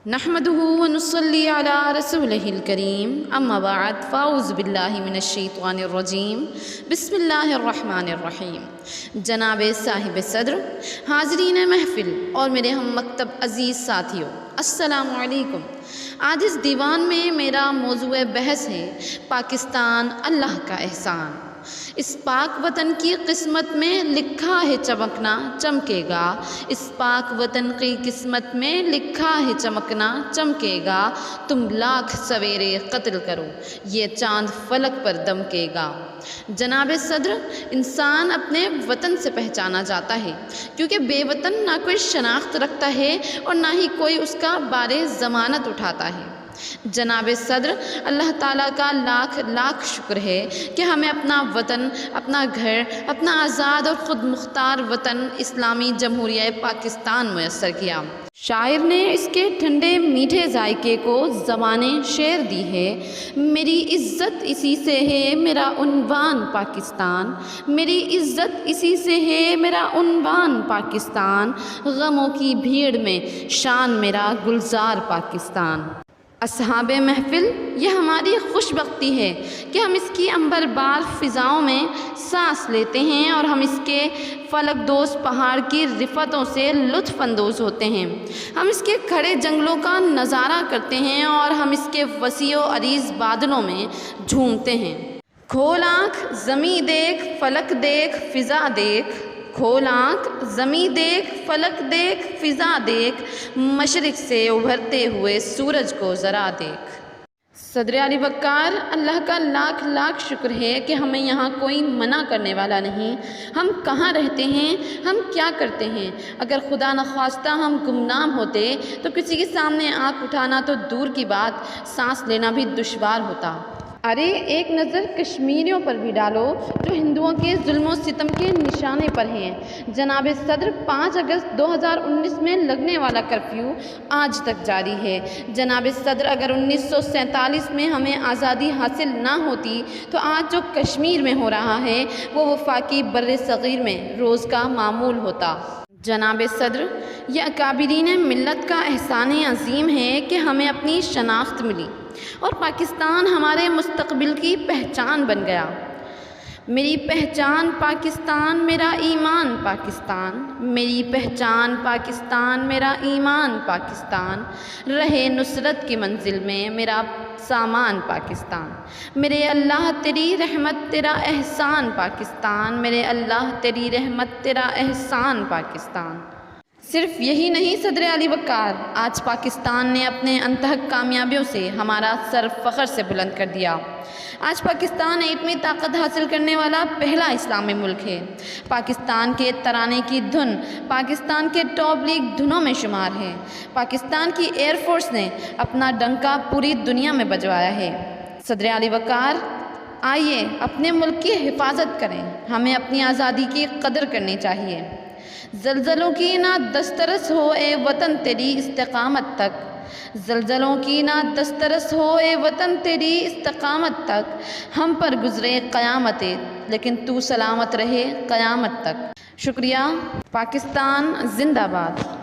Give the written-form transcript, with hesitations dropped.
نحمده ونصلي على رسوله الكريم اما بعد فاعوذ باللہ من الشیطان الرجیم بسم اللہ الرحمن الرحیم۔ جناب صاحب صدر، حاضرین محفل اور میرے ہم مکتب عزیز ساتھیوں، السلام علیکم۔ آج اس دیوان میں میرا موضوع بحث ہے پاکستان اللہ کا احسان۔ اس پاک وطن کی قسمت میں لکھا ہے چمکنا چمکے گا، اس پاک وطن کی قسمت میں لکھا ہے چمکنا چمکے گا، تم لاکھ سویرے قتل کرو یہ چاند فلک پر دمکے گا۔ جناب صدر، انسان اپنے وطن سے پہچانا جاتا ہے، کیونکہ بے وطن نہ کوئی شناخت رکھتا ہے اور نہ ہی کوئی اس کا بار ضمانت اٹھاتا ہے۔ جناب صدر، اللہ تعالیٰ کا لاکھ لاکھ شکر ہے کہ ہمیں اپنا وطن، اپنا گھر، اپنا آزاد اور خود مختار وطن اسلامی جمہوریہ پاکستان میسر کیا۔ شاعر نے اس کے ٹھنڈے میٹھے ذائقے کو زبان شعر دی ہے۔ میری عزت اسی سے ہے میرا عنوان پاکستان، میری عزت اسی سے ہے میرا عنوان پاکستان، غموں کی بھیڑ میں شان میرا گلزار پاکستان۔ اصحاب محفل، یہ ہماری خوش بختی ہے کہ ہم اس کی عنبر بار فضاؤں میں سانس لیتے ہیں اور ہم اس کے فلک دوز پہاڑ کی رفتوں سے لطف اندوز ہوتے ہیں، ہم اس کے کھڑے جنگلوں کا نظارہ کرتے ہیں اور ہم اس کے وسیع و عریض بادلوں میں جھومتے ہیں۔ کھول آنکھ زمیں دیکھ، فلک دیکھ، فضا دیکھ، کھول آنکھ زمیں دیکھ، فلک دیکھ، فضا دیکھ، مشرق سے ابھرتے ہوئے سورج کو ذرا دیکھ۔ صدر علی وقار، اللہ کا لاکھ لاکھ شکر ہے کہ ہمیں یہاں کوئی منع کرنے والا نہیں۔ ہم کہاں رہتے ہیں، ہم کیا کرتے ہیں، اگر خدا نخواستہ ہم گمنام ہوتے تو کسی کے سامنے آنکھ اٹھانا تو دور کی بات، سانس لینا بھی دشوار ہوتا۔ ارے ایک نظر کشمیریوں پر بھی ڈالو جو ہندوؤں کے ظلم و ستم کے نشانے پر ہیں۔ جناب صدر، 5 اگست 2019 میں لگنے والا کرفیو آج تک جاری ہے۔ جناب صدر، اگر 1947 میں ہمیں آزادی حاصل نہ ہوتی تو آج جو کشمیر میں ہو رہا ہے وہ وفاقی بر صغیر میں روز کا معمول ہوتا۔ جناب صدر، یہ اکابرین ملت کا احسان عظیم ہے کہ ہمیں اپنی شناخت ملی اور پاکستان ہمارے مستقبل کی پہچان بن گیا۔ میری پہچان پاکستان، میرا ایمان پاکستان، میری پہچان پاکستان، میرا ایمان پاکستان، رہے نصرت کی منزل میں میرا سامان پاکستان، میرے اللہ تیری رحمت تیرا احسان پاکستان، میرے اللہ تیری رحمت تیرا احسان پاکستان۔ صرف یہی نہیں صدر علی وقار، آج پاکستان نے اپنے انتہک کامیابیوں سے ہمارا سر فخر سے بلند کر دیا۔ آج پاکستان ایٹمی طاقت حاصل کرنے والا پہلا اسلامی ملک ہے۔ پاکستان کے ترانے کی دھن پاکستان کے ٹاپ لیگ دھنوں میں شمار ہے۔ پاکستان کی ایئر فورس نے اپنا ڈنکا پوری دنیا میں بجوایا ہے۔ صدر علی وقار، آئیے اپنے ملک کی حفاظت کریں، ہمیں اپنی آزادی کی قدر کرنی چاہیے۔ زلزلوں کی نہ دسترس ہو اے وطن تیری استقامت تک، زلزلوں کی نہ دسترس ہو اے وطن تیری استقامت تک، ہم پر گزرے قیامتیں لیکن تو سلامت رہے قیامت تک۔ شکریہ۔ پاکستان زندہ باد۔